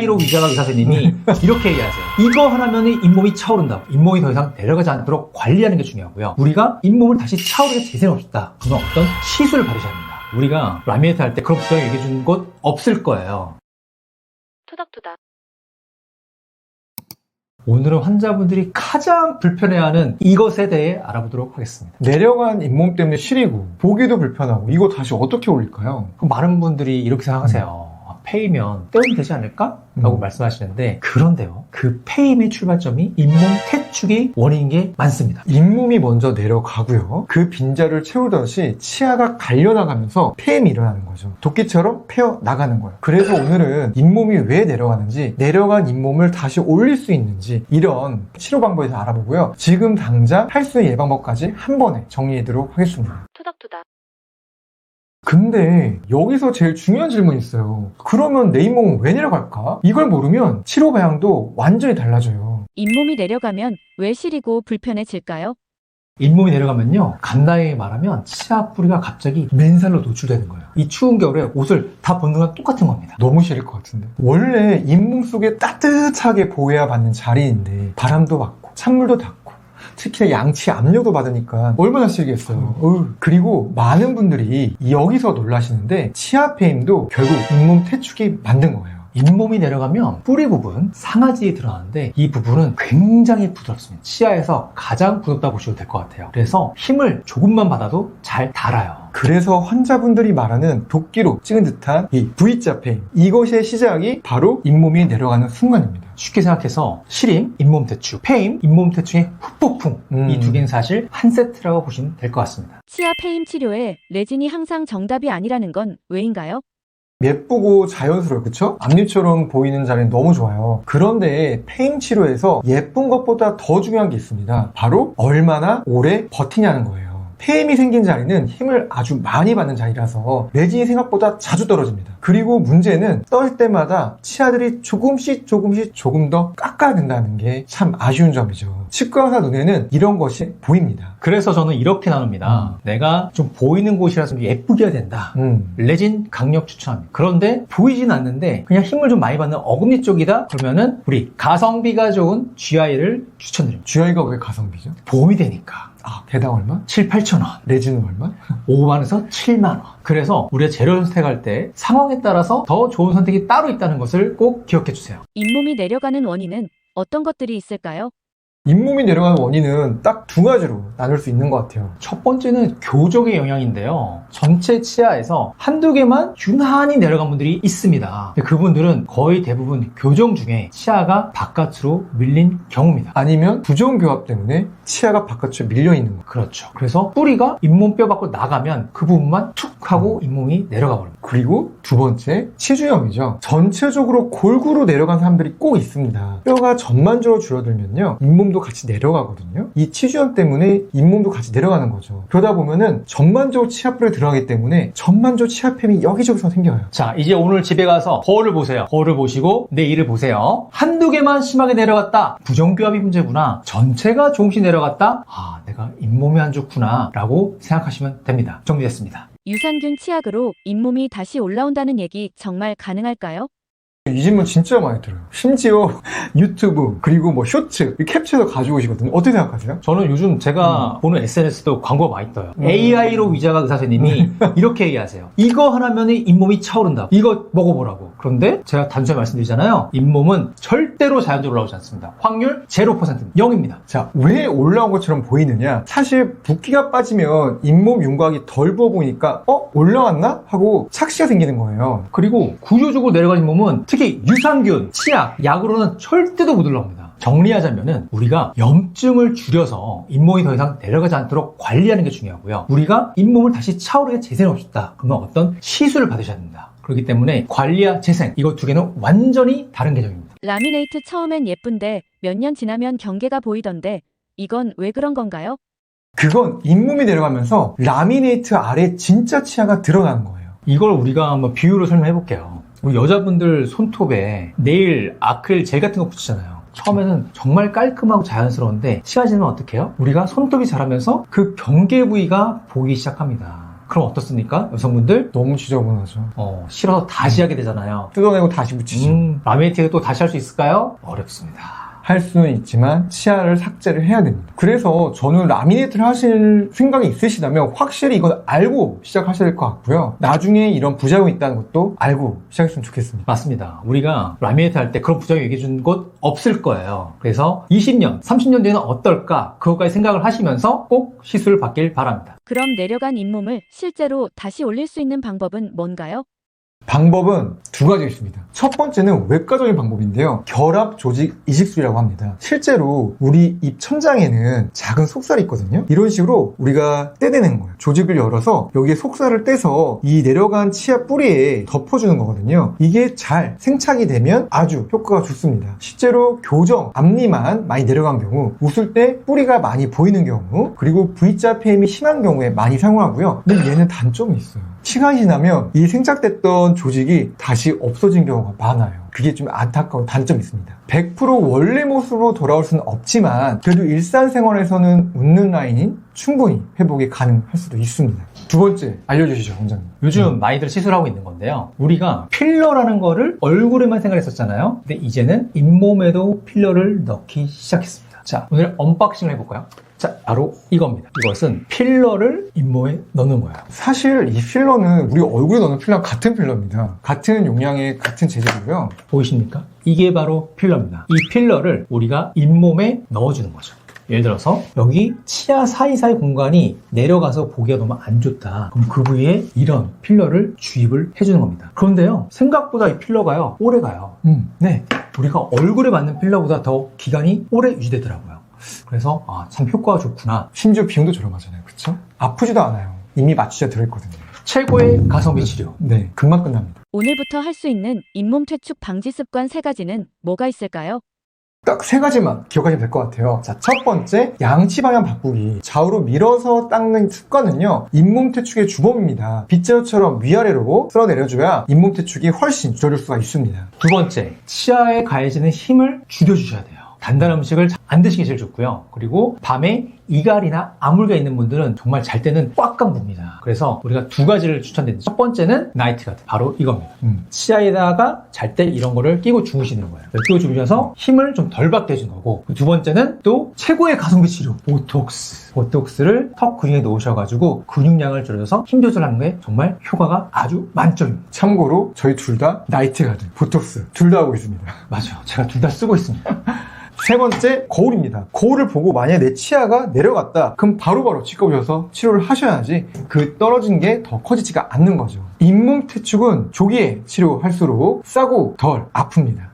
AI로 위자가 의사 선생님이 이렇게 얘기하세요. 이거 하나면 잇몸이 차오른다. 잇몸이 더 이상 내려가지 않도록 관리하는 게 중요하고요. 우리가 잇몸을 다시 차오르게 재생해봅시다. 그러면 어떤 시술을 받으셔야 합니다. 우리가 라미네이트 할 때 그런 부작용 얘기해 준 곳 없을 거예요. 토닥토닥. 오늘은 환자분들이 가장 불편해하는 이것에 대해 알아보도록 하겠습니다. 내려간 잇몸 때문에 시리고 보기도 불편하고 이거 다시 어떻게 올릴까요? 그럼 많은 분들이 이렇게 생각하세요. 페이면 떼우면 되지 않을까? 라고 말씀하시는데 그런데요. 그 페임의 출발점이 잇몸 퇴축이 원인인 게 많습니다. 잇몸이 먼저 내려가고요. 그 빈자를 채우듯이 치아가 갈려나가면서 폐임이 일어나는 거죠. 도끼처럼 패어 나가는 거예요. 그래서 오늘은 잇몸이 왜 내려가는지, 내려간 잇몸을 다시 올릴 수 있는지 이런 치료 방법에 대해서 알아보고요. 지금 당장 할 수 있는 예방법까지 한 번에 정리해드리도록 하겠습니다. 토닥토닥. 근데 여기서 제일 중요한 질문이 있어요. 그러면 내 잇몸은 왜 내려갈까? 이걸 모르면 치료 방향도 완전히 달라져요. 잇몸이 내려가면 왜 시리고 불편해질까요? 잇몸이 내려가면요. 간단하게 말하면 치아 뿌리가 갑자기 맨살로 노출되는 거예요. 이 추운 겨울에 옷을 다 벗는 건 똑같은 겁니다. 너무 싫을 것 같은데. 원래 잇몸 속에 따뜻하게 보호해야 받는 자리인데 바람도 받고 찬물도 닿고 특히 양치 압력도 받으니까 얼마나 싫겠어요. 그리고 많은 분들이 여기서 놀라시는데 치아 페임도 결국 잇몸 퇴축이 만든 거예요. 잇몸이 내려가면 뿌리 부분, 상아지에 드러나는데 이 부분은 굉장히 부드럽습니다. 치아에서 가장 부드럽다고 보셔도 될 것 같아요. 그래서 힘을 조금만 받아도 잘 닳아요. 그래서 환자분들이 말하는 도끼로 찍은 듯한 이 V자 페임, 이것의 시작이 바로 잇몸이 내려가는 순간입니다. 쉽게 생각해서 시림, 잇몸 퇴축, 페임, 잇몸 퇴축의 후폭풍 이 두 개는 사실 한 세트라고 보시면 될 것 같습니다. 치아 페임 치료에 레진이 항상 정답이 아니라는 건 왜인가요? 예쁘고 자연스러워요. 그쵸? 앞니처럼 보이는 자리는 너무 좋아요. 그런데 페임 치료에서 예쁜 것보다 더 중요한 게 있습니다. 바로 얼마나 오래 버티냐는 거예요. 페임이 생긴 자리는 힘을 아주 많이 받는 자리라서 레진이 생각보다 자주 떨어집니다. 그리고 문제는 떨 때마다 치아들이 조금씩 조금 더 깎아야 된다는 게 참 아쉬운 점이죠. 치과 의사 눈에는 이런 것이 보입니다. 그래서 저는 이렇게 나눕니다. 내가 좀 보이는 곳이라서 좀 예쁘게 해야 된다. 레진 강력 추천합니다. 그런데 보이진 않는데 그냥 힘을 좀 많이 받는 어금니 쪽이다? 그러면은 우리 가성비가 좋은 GI를 추천드립니다. GI가 왜 가성비죠? 보험이 되니까. 개당 얼마? 7, 8천 원. 레진은 얼마? 5만원에서 7만원. 그래서 우리가 재료 선택할 때 상황에 따라서 더 좋은 선택이 따로 있다는 것을 꼭 기억해 주세요. 잇몸이 내려가는 원인은 어떤 것들이 있을까요? 잇몸이 내려가는 원인은 딱 두 가지로 나눌 수 있는 것 같아요. 첫 번째는 교적의 영향인데요. 전체 치아에서 한두 개만 유난히 내려간 분들이 있습니다. 그분들은 거의 대부분 교정 중에 치아가 바깥으로 밀린 경우입니다. 아니면 부정교합 때문에 치아가 바깥으로 밀려 있는 거. 그렇죠. 그래서 뿌리가 잇몸뼈 밖으로 나가면 그 부분만 툭 하고 잇몸이 내려가 버립니다. 그리고 두 번째, 치주염이죠. 전체적으로 골고루 내려간 사람들이 꼭 있습니다. 뼈가 전반적으로 줄어들면요, 잇몸도 같이 내려가거든요. 이 치주염 때문에 잇몸도 같이 내려가는 거죠. 그러다 보면은 전반적으로 치아뿌리에 들어가기 때문에 전반적으로 치아팸이 여기저기서 생겨요. 자, 이제 오늘 집에 가서 거울을 보세요. 거울을 보시고 내 이를 보세요. 한두 개만 심하게 내려갔다. 부정교합이 문제구나. 전체가 조금씩 내려갔다. 내가 잇몸이 안 좋구나 라고 생각하시면 됩니다. 정리됐습니다. 유산균 치약으로 잇몸이 다시 올라온다는 얘기 정말 가능할까요? 이 질문 진짜 많이 들어요. 심지어 유튜브 그리고 뭐 쇼츠 캡처해서 가지고 오시거든요. 어떻게 생각하세요? 저는 요즘 제가 보는 SNS도 광고가 많이 떠요. AI로 위자가 의사 선생님이 이렇게 얘기하세요. 이거 하나면 잇몸이 차오른다. 이거 먹어보라고. 그런데 제가 단순히 말씀드리잖아요. 잇몸은 절대로 자연적으로 올라오지 않습니다. 확률 0%입니다. 0입니다. 자, 왜 올라온 것처럼 보이느냐? 사실 붓기가 빠지면 잇몸 윤곽이 덜 부어 보이니까 올라왔나? 하고 착시가 생기는 거예요. 그리고 구조적으로 내려간 잇몸은 특히 유산균, 치약, 약으로는 절대도 못 올라옵니다. 정리하자면은 우리가 염증을 줄여서 잇몸이 더 이상 내려가지 않도록 관리하는 게 중요하고요. 우리가 잇몸을 다시 차오르게 재생하고 싶다. 그러면 어떤 시술을 받으셔야 됩니다. 그렇기 때문에 관리와 재생, 이거 두 개는 완전히 다른 개념입니다. 라미네이트 처음엔 예쁜데 몇 년 지나면 경계가 보이던데 이건 왜 그런 건가요? 그건 잇몸이 내려가면서 라미네이트 아래 진짜 치아가 들어가는 거예요. 이걸 우리가 한번 비유로 설명해 볼게요. 우리 여자분들 손톱에 네일, 아크릴 젤 같은 거 붙이잖아요. 처음에는 정말 깔끔하고 자연스러운데 시간 지나면 어떻게 해요? 우리가 손톱이 자라면서 그 경계 부위가 보이기 시작합니다. 그럼 어떻습니까? 여성분들 너무 지저분하죠. 싫어서 다시 하게 되잖아요. 뜯어내고 다시 붙이죠. 라메이트가 또 다시 할 수 있을까요? 어렵습니다. 할 수는 있지만 치아를 삭제를 해야 됩니다. 그래서 저는 라미네이트를 하실 생각이 있으시다면 확실히 이건 알고 시작하셔야 될 것 같고요. 나중에 이런 부작용이 있다는 것도 알고 시작했으면 좋겠습니다. 맞습니다. 우리가 라미네이트 할 때 그런 부작용 얘기해 준 곳 없을 거예요. 그래서 20년, 30년 뒤에는 어떨까? 그것까지 생각을 하시면서 꼭 시술을 받길 바랍니다. 그럼 내려간 잇몸을 실제로 다시 올릴 수 있는 방법은 뭔가요? 방법은 두 가지 있습니다. 첫 번째는 외과적인 방법인데요. 결합 조직 이식술이라고 합니다. 실제로 우리 입 천장에는 작은 속살이 있거든요. 이런 식으로 우리가 떼내는 거예요. 조직을 열어서 여기에 속살을 떼서 이 내려간 치아 뿌리에 덮어주는 거거든요. 이게 잘 생착이 되면 아주 효과가 좋습니다. 실제로 교정, 앞니만 많이 내려간 경우, 웃을 때 뿌리가 많이 보이는 경우, 그리고 V자 폐임이 심한 경우에 많이 사용하고요. 근데 얘는 단점이 있어요. 시간이 지나면 이 생착됐던 조직이 다시 없어진 경우가 많아요. 그게 좀 안타까운 단점이 있습니다. 100% 원래 모습으로 돌아올 수는 없지만 그래도 일상생활에서는 웃는 라인이 충분히 회복이 가능할 수도 있습니다. 두 번째 알려주시죠, 원장님. 요즘 많이들 시술하고 있는 건데요. 우리가 필러라는 거를 얼굴에만 생각했었잖아요. 근데 이제는 잇몸에도 필러를 넣기 시작했습니다. 자, 오늘 언박싱을 해볼까요? 자, 바로 이겁니다. 이것은 필러를 잇몸에 넣는 거예요. 사실 이 필러는 우리 얼굴에 넣는 필러랑 같은 필러입니다. 같은 용량의 같은 재질이고요. 보이십니까? 이게 바로 필러입니다. 이 필러를 우리가 잇몸에 넣어주는 거죠. 예를 들어서 여기 치아 사이사이 공간이 내려가서 보기가 너무 안 좋다. 그럼 그 부위에 이런 필러를 주입을 해주는 겁니다. 그런데요, 생각보다 이 필러가요, 오래 가요. 네, 우리가 얼굴에 맞는 필러보다 더 기간이 오래 유지되더라고요. 그래서 참 효과가 좋구나. 심지어 비용도 저렴하잖아요. 그쵸? 아프지도 않아요. 이미 마취제 들어있거든요. 최고의 가성비 치료. 네, 금방 끝납니다. 오늘부터 할 수 있는 잇몸 퇴축 방지 습관 3가지는 뭐가 있을까요? 딱 3가지만 기억하시면 될 것 같아요. 자, 첫 번째, 양치 방향 바꾸기. 좌우로 밀어서 닦는 습관은요, 잇몸 퇴축의 주범입니다. 빗자루처럼 위아래로 쓸어 내려줘야 잇몸 퇴축이 훨씬 줄어들 수가 있습니다. 두 번째, 치아에 가해지는 힘을 줄여주셔야 돼요. 단단한 음식을 안 드시기 제일 좋고요. 그리고 밤에 이갈이나 아물기가 있는 분들은 정말 잘 때는 꽉 감깁니다. 그래서 우리가 두 가지를 추천드립니다. 첫 번째는 나이트 가드, 바로 이겁니다. 치아에다가 잘 때 이런 거를 끼고 주무시는 거예요. 끼고 주무셔서 힘을 좀 덜 받게 해주는 거고, 두 번째는 또 최고의 가성비 치료, 보톡스. 보톡스를 턱 근육에 놓으셔가지고 근육량을 줄여서 힘 조절하는 게 정말 효과가 아주 만점입니다. 참고로 저희 둘 다 나이트 가드, 보톡스 둘 다 하고 있습니다. 맞아요. 제가 둘 다 쓰고 있습니다. 세 번째, 거울입니다. 거울을 보고 만약에 내 치아가 내려갔다, 그럼 바로바로 치과 오셔서 치료를 하셔야지 그 떨어진 게 더 커지지가 않는 거죠. 잇몸 퇴축은 조기에 치료할수록 싸고 덜 아픕니다.